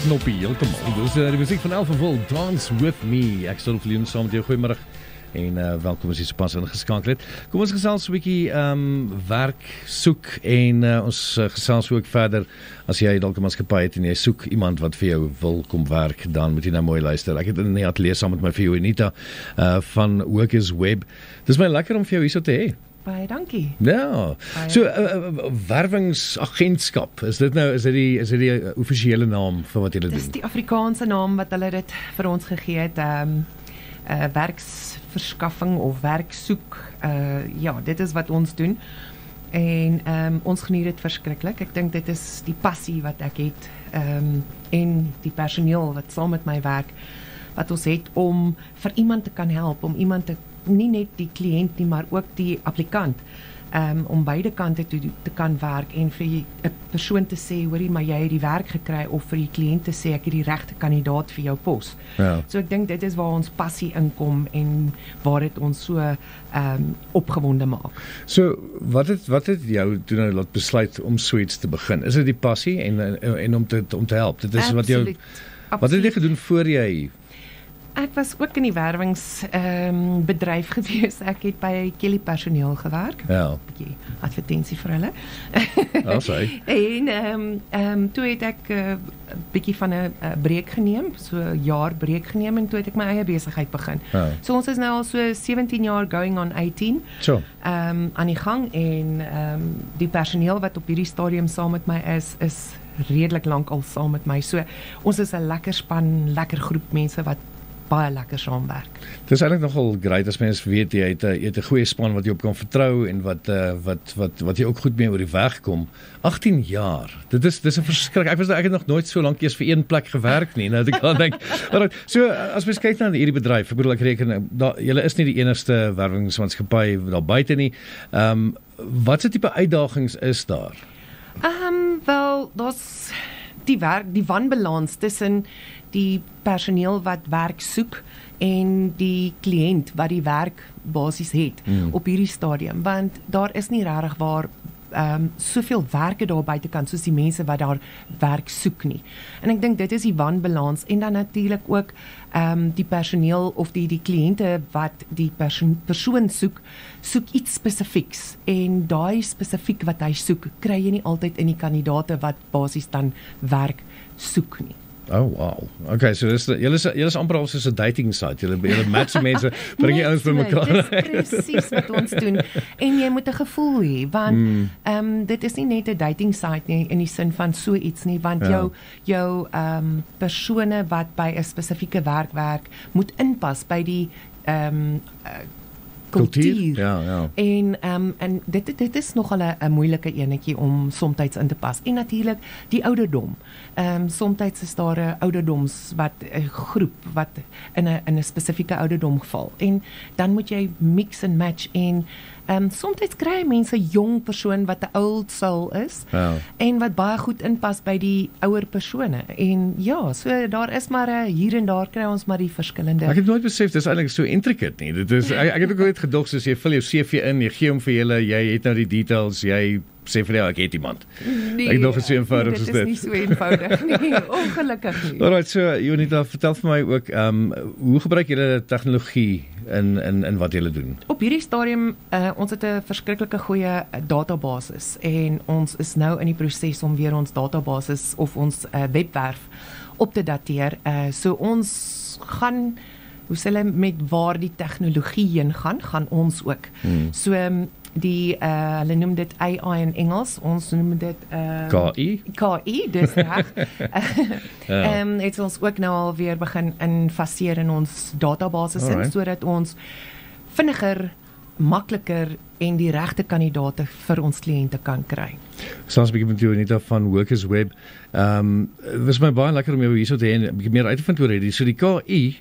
knoppie, heeltemal. Dis die musiek van Elfenvol, Dance With Me. Ek sal verleen saam met jou, goeiemiddag. En welkom as jy sopas ingeskakel het. Kom ons gesels 'n bietjie werk soek en ons gesels ook verder. As jy dalk 'n maatskappy het en jy soek iemand wat vir jou wil kom werk, dan moet jy nou mooi luister. Ek het in die ateljee saam met my vir jou Anita van Workers Web. Dis my lekker om vir jou hierso te hê. Baie dankie. Ja. So werwingsagentskap. Is dit die offisiële naam vir wat julle doen? Dis die Afrikaanse naam wat hulle dit vir ons gegee het. Werksverskaffing of werksoek. Ja, dit is wat ons doen. En ons geniet dit verskriklik. Ek dink dit is die passie wat ek het en die personeel wat saam met my werk wat ons het om vir iemand te kan help, om iemand te, nie net die kliënt nie, maar ook die applikant, om beide kante te kan werk en vir 'n persoon te sê, hoorie, maar jy het die werk gekry, of vir die kliënt te sê, ek het die regte kandidaat vir jou pos. Ja. So ek dink dit is waar ons passie inkom en waar dit ons so opgewonde maak. So, wat het jou toe nou laat besluit om so iets te begin? Is dit die passie en om te help? Dit is wat wat het jy gedoen voor jy? Ek was ook in die werwingsbedryf gewees. Ek het by Kelly Personeel gewerk. Ja. Bietjie advertensie vir hulle. Alsai. En toe het ek bietjie van 'n breek geneem, so 'n jaar breek geneem, en toe het ek my eie besigheid begin. Ja. So ons is nou al so 17 jaar going on 18. So. Aan die gang, en die personeel wat op hierdie stadium saam met my is redelik lank al saam met my. So ons is 'n lekker span, lekker groep mense wat baie lekker saamwerk. Dit is eintlik nogal great as mens weet jy het 'n goeie span wat jy op kan vertrou en wat jy ook goed mee oor die weg kom. 18 jaar. Dis 'n verskrik. Ek het nog nooit so lank eers vir een plek gewerk nie. Nou ek kan dink. So as mens kyk na hierdie bedryf, ek bedoel ek reken julle is nie die enigste werwingsmaatskappy daar buite nie. Wat se tipe uitdagings is daar? Wel, daar's die wanbalans tussen die personeel wat werk soek en die kliënt wat die werk basies het op hierdie stadium, want daar is nie regtig waar soveel werke daar buitekant soos die mense wat daar werk soek nie. En ek dink dit is die wanbalans, en dan natuurlik ook die personeel of die kliënte wat die persoon soek iets spesifieks, en daai spesifiek wat hy soek, kry jy nie altyd in die kandidaate wat basies dan werk soek nie. Oh wow. Okay, so julle is amper al soos 'n dating site. Julle match mense, bring jy ouens bymekaar. Dis presies wat ons doen. En jy moet 'n gevoel hê, want dit is nie net 'n dating site nie in die sin van so iets nie, want jou persone wat by 'n spesifieke werk moet inpas by die kultuur. Ja. En dit is nogal 'n moeilike enetjie om somtyds in te pas. En natuurlik die ouderdom. Somtyds is daar 'n ouderdoms 'n groep wat in 'n spesifieke ouderdom val. En dan moet jy mix and match, en somtyds kry mense 'n jong persoon wat 'n old soul is, en wat baie goed inpas by die ouer persone. En ja, so daar is maar hier en daar kry ons maar die verskillende. Ek het nooit besef dis eintlik so intricate nie. Dit is ek het ook nooit gedog soos jy vul jou CV in, jy gee hom vir julle, jy het nou die details, jy sê vir jou ek het iemand. Nee, ek dog dit is so eenvoudig soos dit. Dit is nie so eenvoudig nie, ongelukkig nie. Alright, so Jonita, vertel vir my ook hoe gebruik julle tegnologie in wat julle doen? Op hierdie stadium, ons het 'n verskriklike goeie databasis, en ons is nou in die proses om weer ons databasis of ons webwerf op te dateer. So ons gaan, hoe sê hulle, met waar die tegnologie heen gaan ons ook. So hulle noem dit AI in Engels, ons noem dit KI, dis reg. Het ons ook nou al weer begin infaseer in ons databasis in, sodat ons vinniger, makliker en die regte kandidaate vir ons kliënte kan kry. Soms begin met jou Anita van Workers Web. Was my baie lekker om jou hierso te hê en 'n bietjie meer uit te vind oor hierdie. So die KI,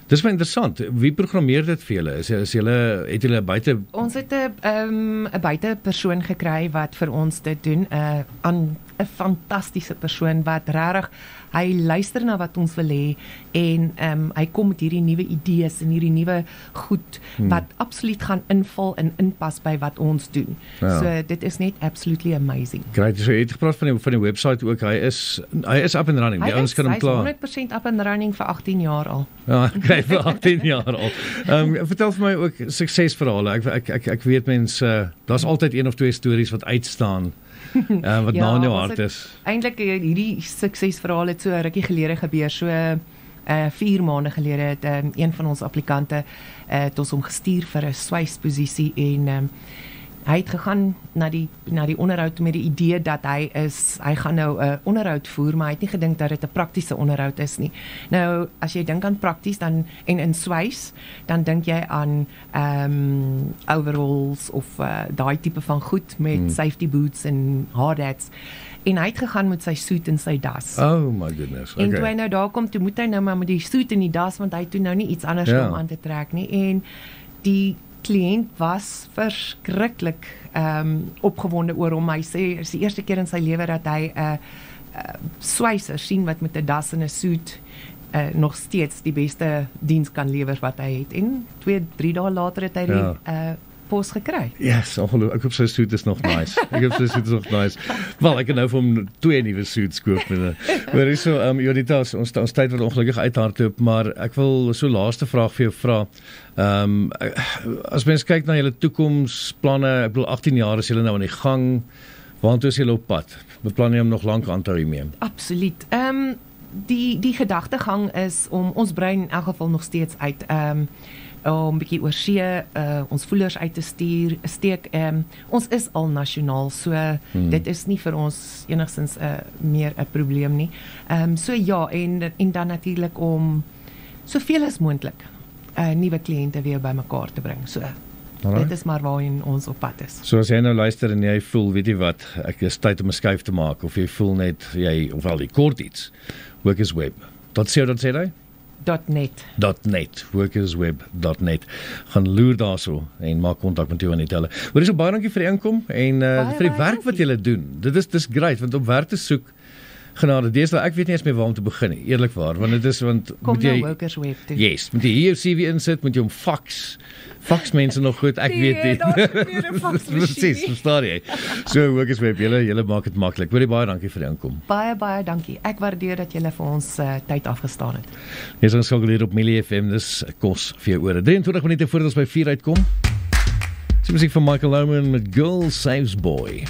dis baie interessant. Wie programmeer dit vir julle? Het julle Ons het 'n buitepersoon gekry wat vir ons dit doen, 'n 'n fantastiese persoon wat regtig hy luister na wat ons wil hê en hy kom met hierdie nuwe idees en hierdie nuwe goed wat absoluut gaan inval en inpas by wat ons doen. Ja. So dit is net absolutely amazing. Great, so jy het gepraat van die website ook, hy is up and running, die ouens kan hom klaar. Hy is 100% up and running vir 18 jaar al. Ja, kry vir 18 jaar al. Vertel vir my ook suksesverhale. Ek weet mense, daar's altyd een of twee stories wat uitstaan. Wat na in jou hart is. Eintlik hierdie suksesverhaal het so 'n rukkie gelede gebeur, so 4 maande gelede het een van ons applikante het ons hom gestuur vir 'n swysposisie en hy het gegaan na die onderhoud met die idee dat hy gaan nou 'n onderhoud voer, maar hy het nie gedink dat dit 'n praktiese onderhoud is nie. Nou, as jy dink aan prakties dan en in swys, dan dink jy aan overalls of daai tipe van goed met safety boots en hard hats. En hy het gegaan met sy suit en sy das. Oh my goodness. Okay. En toe hy nou daar kom, toe moet hy nou maar met die suit en die das, want hy toe nou nie iets anders om aan te trek nie. En die kliënt was verskriklik opgewonde oor hom. Hy sê, is die eerste keer in sy lewe dat hy 'n swyser sien wat met 'n das en 'n suit nog steeds die beste diens kan lewer wat hy het. En 2-3 dae later het hy die pos gekry. Yes, ongelooflik. Ek hoop sy suit is nog nice. Wel, ek kan nou vir hom 2 nuwe suits koop. Maar is so, Jonita, ons tyd word ongelukkig uithardloop, maar ek wil so laaste vraag vir jou vra. As mens kyk na julle toekomsplanne, ek bedoel 18 jaar is julle nou aan die gang, waantoe is julle op pad? Beplan jy om nog lank aan te hou hiermee? Absoluut. Die gedagtegang is om ons brein in elk geval nog steeds uit om 'n bietjie oor see ons voelers uit te steek. Ons is al nasionaal, so dit is nie vir ons enigstens meer 'n probleem nie. So ja, en dan natuurlik om soveel as moontlik nuwe kliënte weer bymekaar te bring. So dit is maar waarheen ons op pad is. So as jy nou luister en jy voel, weet jy wat, ek is tyd om 'n skuif te maak, of jy voel net, ofwel jy kort iets, Workersweb. .co.za? .net, workersweb.net. Gaan loer daarso en maak kontak met Jonita. Maar dis baie dankie vir die inkom en vir die werk wat julle doen. Dis great, want op werk te soek, genade, deesdae, ek weet nie eens meer waar om te begin nie, eerlikwaar, want kom moet jy Workersweb toe. Yes, moet jy hier jou CV insit, moet jy hom fax mense nog goed, ek weet nie. Presies, verstaan jy. So Workersweb, julle maak dit maklik. Baie dankie vir die inkom. Baie dankie. Ek waardeer dat julle vir ons tyd afgestaan het. Jy is ingeskakel hier op Millie FM, dis kos vir jou ore. 23 minute voordat ons by 4 uitkom. Dis musiek van Michael Oman met Girl Saves Boy.